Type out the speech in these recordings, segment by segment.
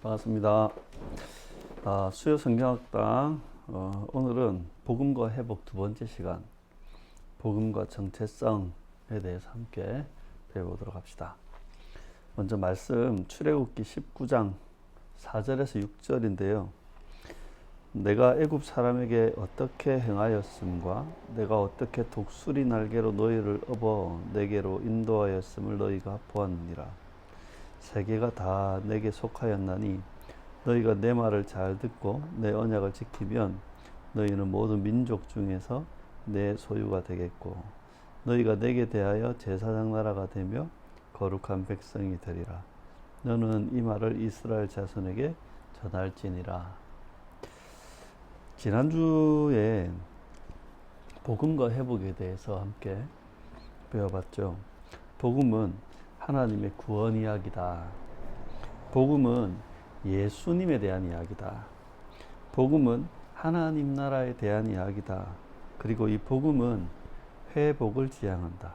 반갑습니다. 수요 성경학당 오늘은 복음과 회복 두 번째 시간, 복음과 정체성에 대해서 함께 배워보도록 합시다. 먼저 말씀 출애굽기 19장 4절에서 6절인데요. 내가 애굽 사람에게 어떻게 행하였음과 내가 어떻게 독수리 날개로 너희를 업어 내게로 인도하였음을 너희가 보았느니라. 세계가 다 내게 속하였나니 너희가 내 말을 잘 듣고 내 언약을 지키면 너희는 모든 민족 중에서 내 소유가 되겠고 너희가 내게 대하여 제사장 나라가 되며 거룩한 백성이 되리라. 너는 이 말을 이스라엘 자손에게 전할지니라. 지난주에 복음과 회복에 대해서 함께 배워봤죠. 복음은 하나님의 구원 이야기다. 복음은 예수님에 대한 이야기다. 복음은 하나님 나라에 대한 이야기다. 그리고 이 복음은 회복을 지향한다.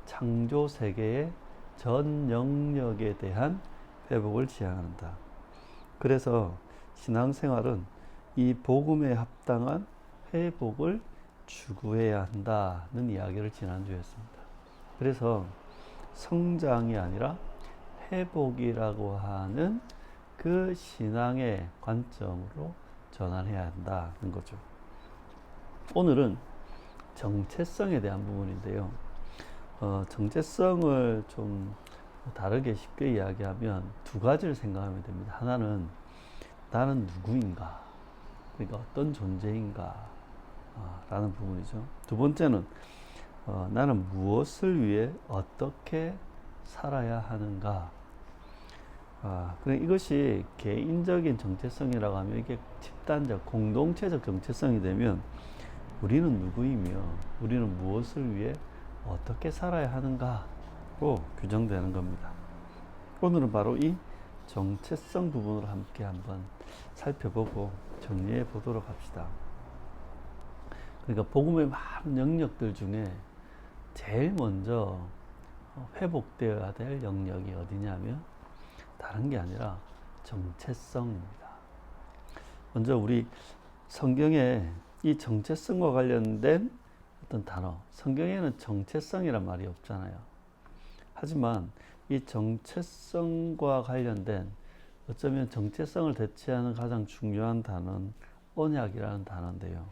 창조 세계의 전 영역에 대한 회복을 지향한다. 그래서 신앙생활은 이 복음에 합당한 회복을 추구해야 한다는 이야기를 지난주에 했습니다. 그래서 성장이 아니라 회복이라고 하는 그 신앙의 관점으로 전환해야 한다는 거죠. 오늘은 정체성에 대한 부분인데요. 정체성을 좀 다르게 쉽게 이야기하면 두 가지를 생각하면 됩니다. 하나는 나는 누구인가, 그러니까 어떤 존재인가 라는 부분이죠. 두 번째는 나는 무엇을 위해 어떻게 살아야 하는가. 그러니까 이것이 개인적인 정체성이라고 하면 이게 집단적, 공동체적 정체성이 되면 우리는 누구이며 우리는 무엇을 위해 어떻게 살아야 하는가로 규정되는 겁니다. 오늘은 바로 이 정체성 부분을 함께 한번 살펴보고 정리해 보도록 합시다. 그러니까 복음의 많은 영역들 중에 제일 먼저 회복되어야 될 영역이 어디냐면 다른 게 아니라 정체성입니다. 먼저 우리 성경에 이 정체성과 관련된 어떤 단어, 성경에는 정체성이란 말이 없잖아요. 하지만 이 정체성과 관련된 어쩌면 정체성을 대체하는 가장 중요한 단어는 언약이라는 단어인데요.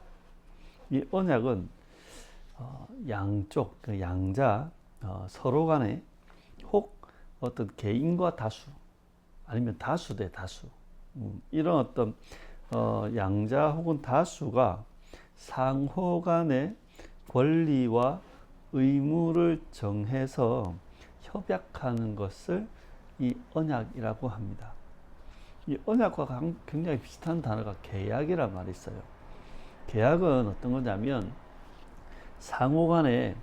이 언약은 양쪽, 그 양자, 서로 간에 혹 어떤 개인과 다수, 아니면 다수 대 다수, 이런 어떤 양자 혹은 다수가 상호 간의 권리와 의무를 정해서 협약하는 것을 이 언약이라고 합니다. 이 언약과 굉장히 비슷한 단어가 계약이란 말이 있어요. 계약은 어떤 거냐면 상호 간에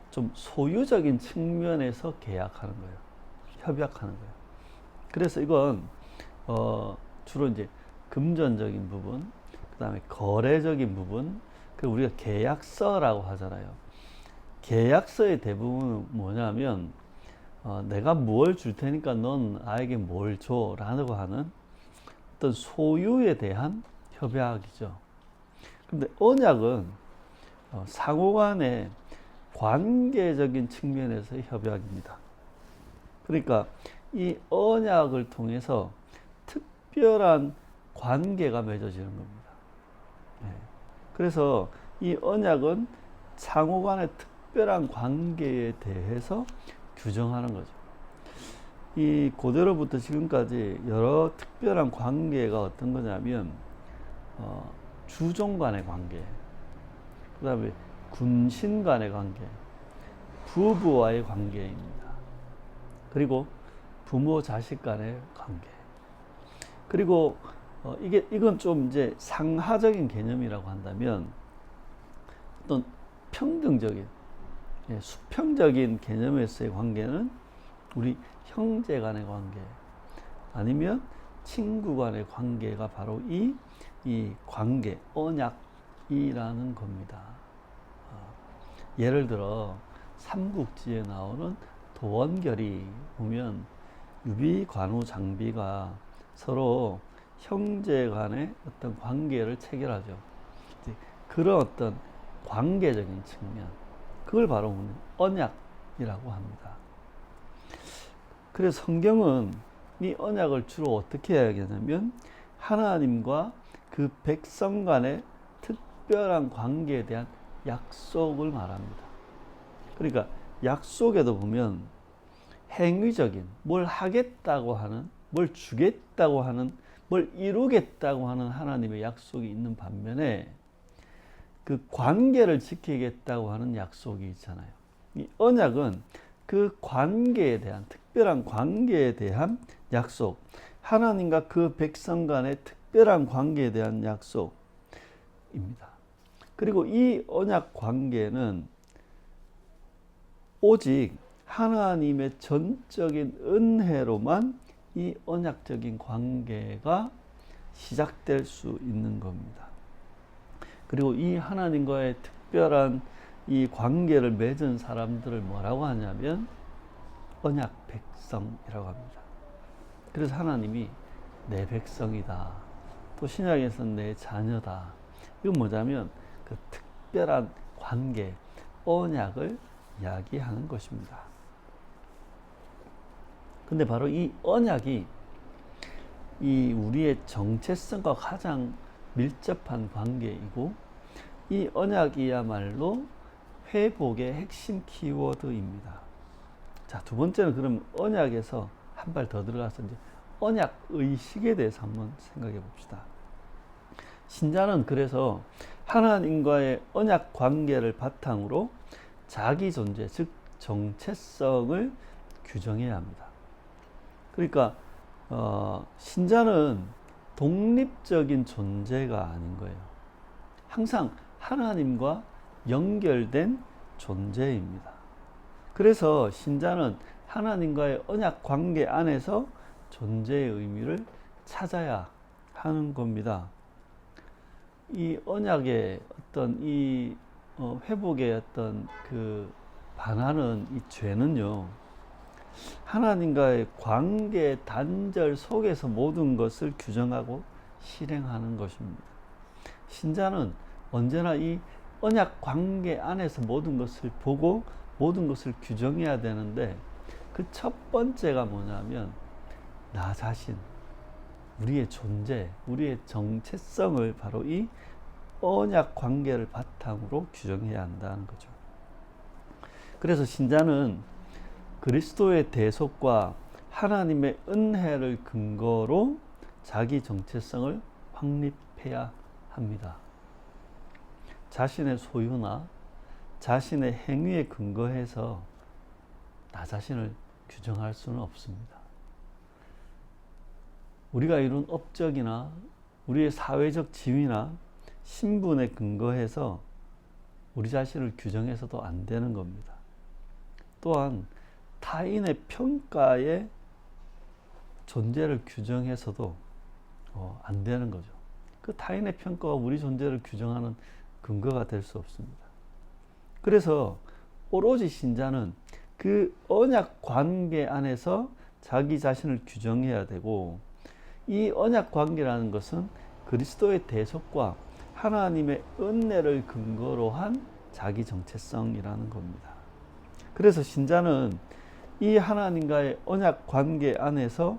좀 소유적인 측면에서 계약하는 거예요. 협약하는 거예요. 그래서 이건 주로 이제 금전적인 부분, 그 다음에 거래적인 부분, 그리고 우리가 계약서라고 하잖아요. 계약서의 대부분은 뭐냐면 내가 뭘 줄 테니까 넌 나에게 뭘 줘 라고 하는 어떤 소유에 대한 협약이죠. 근데 언약은 상호 간의 관계적인 측면에서의 협약입니다. 그러니까 이 언약을 통해서 특별한 관계가 맺어지는 겁니다. 그래서 이 언약은 상호 간의 특별한 관계에 대해서 규정하는 거죠. 이 고대로부터 지금까지 여러 특별한 관계가 어떤 거냐면 주종 간의 관계, 그 다음에 군신 간의 관계, 부부와의 관계입니다. 그리고 부모 자식 간의 관계. 그리고 이건 좀 이제 상하적인 개념이라고 한다면 어떤 평등적인, 수평적인 개념에서의 관계는 우리 형제 간의 관계, 아니면 친구 간의 관계가 바로 이 관계, 언약이라는 겁니다. 예를 들어 삼국지에 나오는 도원결이 보면 유비, 관우, 장비가 서로 형제 간의 어떤 관계를 체결하죠. 그런 어떤 관계적인 측면, 그걸 바로 우리는 언약이라고 합니다. 그래서 성경은 이 언약을 주로 어떻게 이야기하냐면 하나님과 그 백성 간의 특별한 관계에 대한 약속을 말합니다. 그러니까 약속에도 보면 행위적인, 뭘 하겠다고 하는, 뭘 주겠다고 하는, 뭘 이루겠다고 하는 하나님의 약속이 있는 반면에 그 관계를 지키겠다고 하는 약속이 있잖아요. 이 언약은 그 관계에 대한, 특별한 관계에 대한 약속, 하나님과 그 백성 간의 특별한 관계에 대한 약속입니다. 그리고 이 언약 관계는 오직 하나님의 전적인 은혜로만 이 언약적인 관계가 시작될 수 있는 겁니다. 그리고 이 하나님과의 특별한 이 관계를 맺은 사람들을 뭐라고 하냐면 언약 백성이라고 합니다. 그래서 하나님이 내 백성이다. 또 신약에서는 내 자녀다. 이건 뭐냐면 그 특별한 관계, 언약을 이야기하는 것입니다. 근데 바로 이 언약이 이 우리의 정체성과 가장 밀접한 관계이고, 이 언약이야말로 회복의 핵심 키워드입니다. 자, 두 번째는 그럼 언약에서 한 발 더 들어가서 이제 언약 의식에 대해서 한번 생각해 봅시다. 신자는 그래서 하나님과의 언약 관계를 바탕으로 자기 존재, 즉 정체성을 규정해야 합니다. 그러니까 신자는 독립적인 존재가 아닌 거예요. 항상 하나님과 연결된 존재입니다. 그래서 신자는 하나님과의 언약 관계 안에서 존재의 의미를 찾아야 하는 겁니다. 이 언약의 어떤 이 회복의 어떤 그 반하는 이 죄는요, 하나님과의 관계 단절 속에서 모든 것을 규정하고 실행하는 것입니다. 신자는 언제나 이 언약 관계 안에서 모든 것을 보고 모든 것을 규정해야 되는데, 그 첫 번째가 뭐냐면 나 자신, 우리의 존재, 우리의 정체성을 바로 이 언약 관계를 바탕으로 규정해야 한다는 거죠. 그래서 신자는 그리스도의 대속과 하나님의 은혜를 근거로 자기 정체성을 확립해야 합니다. 자신의 소유나 자신의 행위에 근거해서 나 자신을 규정할 수는 없습니다. 우리가 이룬 업적이나 우리의 사회적 지위나 신분에 근거해서 우리 자신을 규정해서도 안 되는 겁니다. 또한 타인의 평가에 존재를 규정해서도 안 되는 거죠. 그 타인의 평가가 우리 존재를 규정하는 근거가 될 수 없습니다. 그래서 오로지 신자는 그 언약 관계 안에서 자기 자신을 규정해야 되고, 이 언약 관계라는 것은 그리스도의 대속과 하나님의 은혜를 근거로 한 자기 정체성이라는 겁니다. 그래서 신자는 이 하나님과의 언약 관계 안에서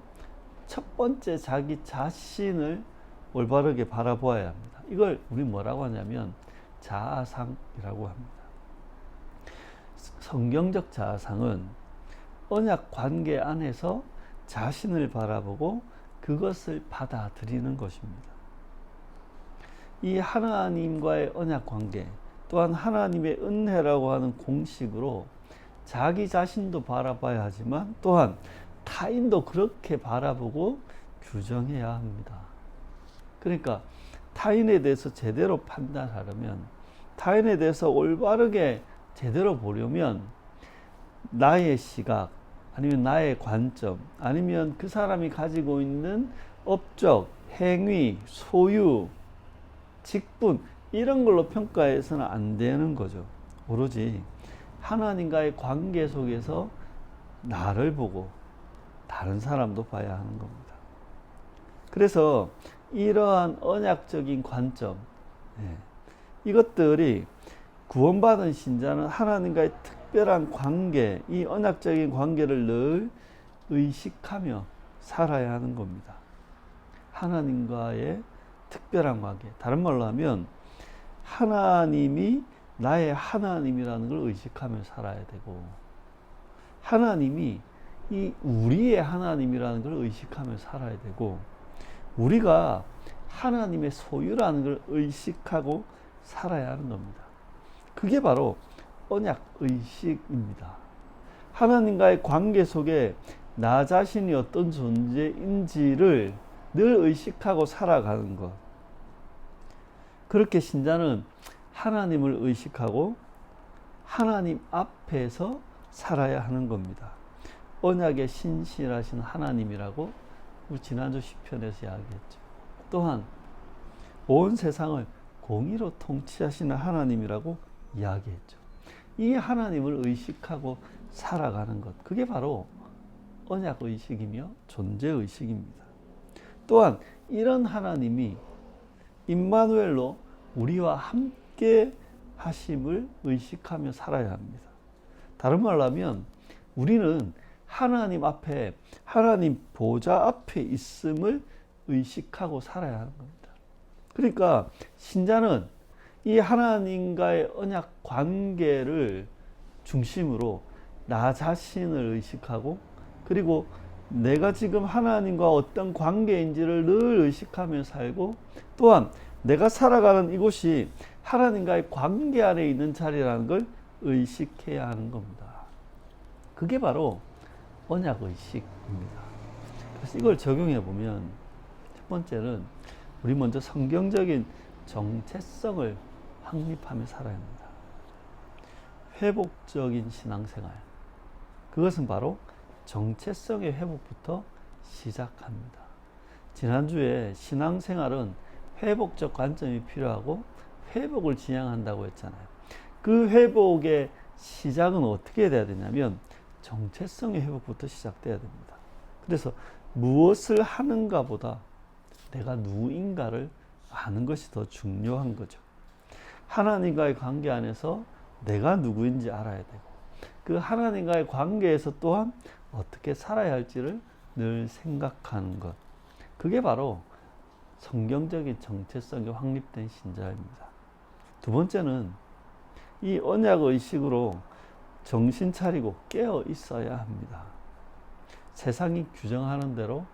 첫 번째 자기 자신을 올바르게 바라보아야 합니다. 이걸 우리 뭐라고 하냐면 자아상이라고 합니다. 성경적 자아상은 언약 관계 안에서 자신을 바라보고 그것을 받아들이는 것입니다. 이 하나님과의 언약 관계, 또한 하나님의 은혜라고 하는 공식으로 자기 자신도 바라봐야 하지만 또한 타인도 그렇게 바라보고 규정해야 합니다. 그러니까 타인에 대해서 제대로 판단하려면, 타인에 대해서 올바르게 제대로 보려면 나의 시각, 아니면 나의 관점, 아니면 그 사람이 가지고 있는 업적, 행위, 소유, 직분, 이런 걸로 평가해서는 안 되는 거죠. 오로지 하나님과의 관계 속에서 나를 보고 다른 사람도 봐야 하는 겁니다. 그래서 이러한 언약적인 관점, 이것들이 구원받은 신자는 하나님과의 특별한 관계, 이 언약적인 관계를 늘 의식하며 살아야 하는 겁니다. 하나님과의 특별한 관계. 다른 말로 하면 하나님이 나의 하나님이라는 걸 의식하며 살아야 되고, 하나님이 이 우리의 하나님이라는 걸 의식하며 살아야 되고, 우리가 하나님의 소유라는 걸 의식하고 살아야 하는 겁니다. 그게 바로 언약 의식입니다. 하나님과의 관계 속에 나 자신이 어떤 존재인지를 늘 의식하고 살아가는 것. 그렇게 신자는 하나님을 의식하고 하나님 앞에서 살아야 하는 겁니다. 언약에 신실하신 하나님이라고 우리 지난주 시편에서 이야기했죠. 또한 온 세상을 공의로 통치하시는 하나님이라고 이야기했죠. 이 하나님을 의식하고 살아가는 것, 그게 바로 언약 의식이며 존재 의식입니다. 또한 이런 하나님이 임마누엘로 우리와 함께 하심을 의식하며 살아야 합니다. 다른 말로 하면 우리는 하나님 앞에, 하나님 보좌 앞에 있음을 의식하고 살아야 하는 겁니다. 그러니까 신자는 이 하나님과의 언약 관계를 중심으로 나 자신을 의식하고, 그리고 내가 지금 하나님과 어떤 관계인지를 늘 의식하며 살고, 또한 내가 살아가는 이곳이 하나님과의 관계 안에 있는 자리라는 걸 의식해야 하는 겁니다. 그게 바로 언약의식입니다. 그래서 이걸 적용해 보면 첫 번째는 우리 먼저 성경적인 정체성을 확립하며 살아야 합니다. 회복적인 신앙생활, 그것은 바로 정체성의 회복부터 시작합니다. 지난주에 신앙생활은 회복적 관점이 필요하고 회복을 지향한다고 했잖아요. 그 회복의 시작은 어떻게 돼야 되냐면 정체성의 회복부터 시작돼야 됩니다. 그래서 무엇을 하는가 보다 내가 누구인가를 아는 것이 더 중요한 거죠. 하나님과의 관계 안에서 내가 누구인지 알아야 되고, 그 하나님과의 관계에서 또한 어떻게 살아야 할지를 늘 생각하는 것, 그게 바로 성경적인 정체성이 확립된 신자입니다. 두 번째는 이 언약의식으로 정신 차리고 깨어 있어야 합니다. 세상이 규정하는 대로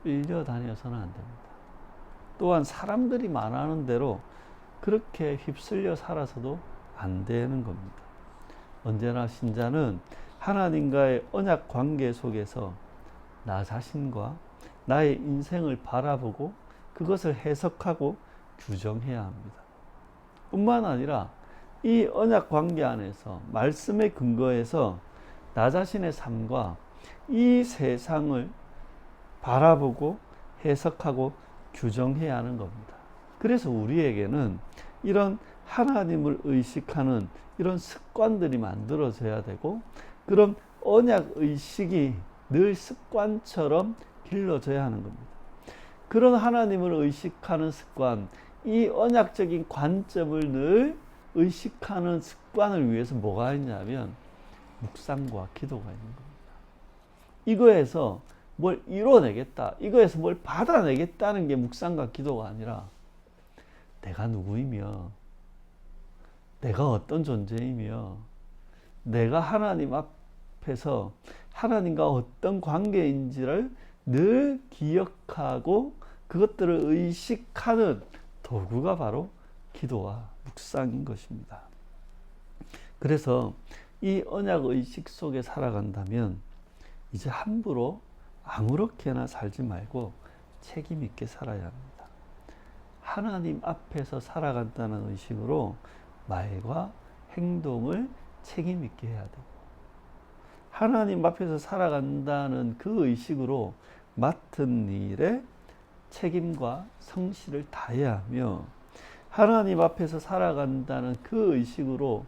끌려다녀서는 안 됩니다. 또한 사람들이 말하는 대로 그렇게 휩쓸려 살아서도 안 되는 겁니다. 언제나 신자는 하나님과의 언약 관계 속에서 나 자신과 나의 인생을 바라보고 그것을 해석하고 규정해야 합니다. 뿐만 아니라 이 언약 관계 안에서 말씀에 근거해서 나 자신의 삶과 이 세상을 바라보고 해석하고 규정해야 하는 겁니다. 그래서 우리에게는 이런 하나님을 의식하는 이런 습관들이 만들어져야 되고, 그런 언약 의식이 늘 습관처럼 길러져야 하는 겁니다. 그런 하나님을 의식하는 습관, 이 언약적인 관점을 늘 의식하는 습관을 위해서 뭐가 있냐면 묵상과 기도가 있는 겁니다. 이거에서 뭘 이뤄내겠다, 이거에서 뭘 받아내겠다는 게 묵상과 기도가 아니라 내가 누구이며 내가 어떤 존재이며 내가 하나님 앞에서 하나님과 어떤 관계인지를 늘 기억하고 그것들을 의식하는 도구가 바로 기도와 묵상인 것입니다. 그래서 이 언약 의식 속에 살아간다면 이제 함부로 아무렇게나 살지 말고 책임 있게 살아야 합니다. 하나님 앞에서 살아간다는 의식으로 말과 행동을 책임 있게 해야 되고, 하나님 앞에서 살아간다는 그 의식으로 맡은 일에 책임과 성실을 다해야 하며, 하나님 앞에서 살아간다는 그 의식으로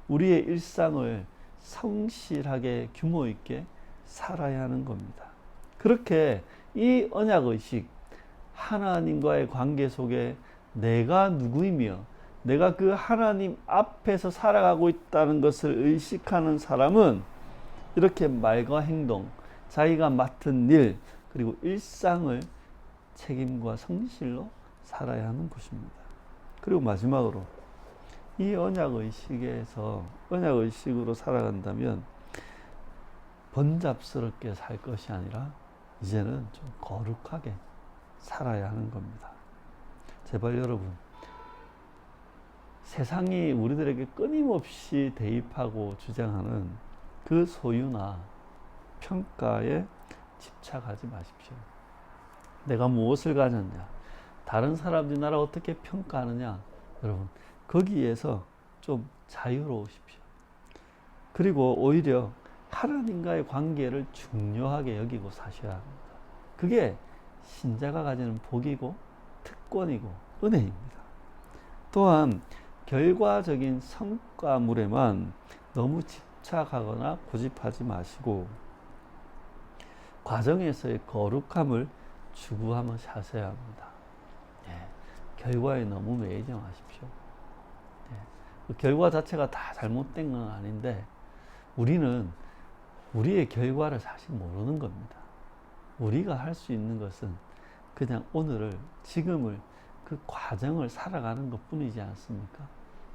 우리의 일상을 성실하게 규모 있게 살아야 하는 겁니다. 그렇게 이 언약의식, 하나님과의 관계 속에 내가 누구이며 내가 그 하나님 앞에서 살아가고 있다는 것을 의식하는 사람은 이렇게 말과 행동, 자기가 맡은 일, 그리고 일상을 책임과 성실로 살아야 하는 것입니다. 그리고 마지막으로 이 언약의식에서 언약의식으로 살아간다면 번잡스럽게 살 것이 아니라 이제는 좀 거룩하게 살아야 하는 겁니다. 제발 여러분, 세상이 우리들에게 끊임없이 대입하고 주장하는 그 소유나 평가에 집착하지 마십시오. 내가 무엇을 가졌냐, 다른 사람들이 나를 어떻게 평가하느냐, 여러분 거기에서 좀 자유로우십시오. 그리고 오히려 하나님과의 관계를 중요하게 여기고 사셔야 합니다. 그게 신자가 가지는 복이고 특권이고 은혜입니다. 또한 결과적인 성과물에만 너무 집착하거나 고집하지 마시고 과정에서의 거룩함을 추구하며 사셔야 합니다. 결과에 너무 매이지 마십시오. 그 결과 자체가 다 잘못된 건 아닌데 우리는 우리의 결과를 사실 모르는 겁니다. 우리가 할 수 있는 것은 그냥 오늘을, 지금을, 그 과정을 살아가는 것 뿐이지 않습니까?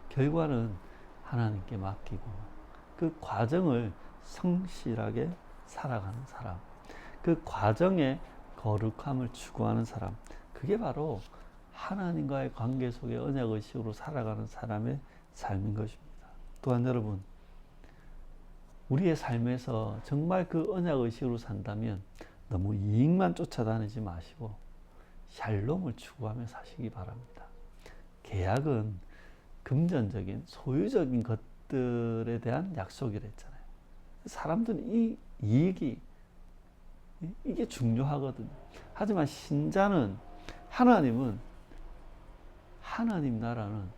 결과는 하나님께 맡기고 그 과정을 성실하게 살아가는 사람, 그 과정에 거룩함을 추구하는 사람, 그게 바로 하나님과의 관계 속에 언약의식으로 살아가는 사람의 삶인 것입니다. 또한 여러분, 우리의 삶에서 정말 그 언약의식으로 산다면 너무 이익만 쫓아다니지 마시고 샬롬을 추구하며 사시기 바랍니다. 계약은 금전적인, 소유적인 것들에 대한 약속이라 했잖아요. 사람들은 이 이익이, 이게 중요하거든요. 하지만 신자는, 하나님은, 하나님 나라는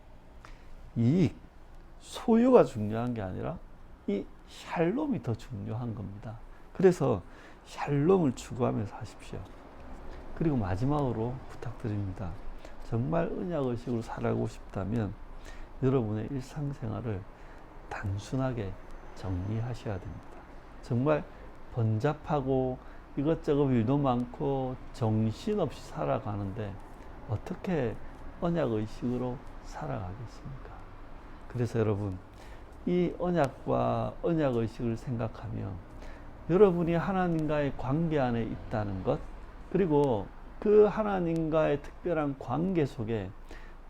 이익, 소유가 중요한 게 아니라 이 샬롬이 더 중요한 겁니다. 그래서 샬롬을 추구하며 사십시오. 그리고 마지막으로 부탁드립니다. 정말 언약의식으로 살아가고 싶다면 여러분의 일상생활을 단순하게 정리하셔야 됩니다. 정말 번잡하고 이것저것 일도 많고 정신없이 살아가는데 어떻게 언약의식으로 살아가겠습니까? 그래서 여러분, 이 언약과 언약의식을 생각하며 여러분이 하나님과의 관계 안에 있다는 것, 그리고 그 하나님과의 특별한 관계 속에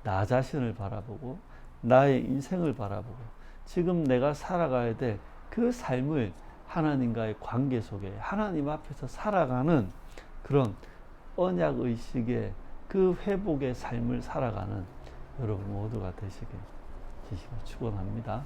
나 자신을 바라보고 나의 인생을 바라보고 지금 내가 살아가야 될 그 삶을 하나님과의 관계 속에 하나님 앞에서 살아가는 그런 언약의식의 그 회복의 삶을 살아가는 여러분 모두가 되시길 축원합니다.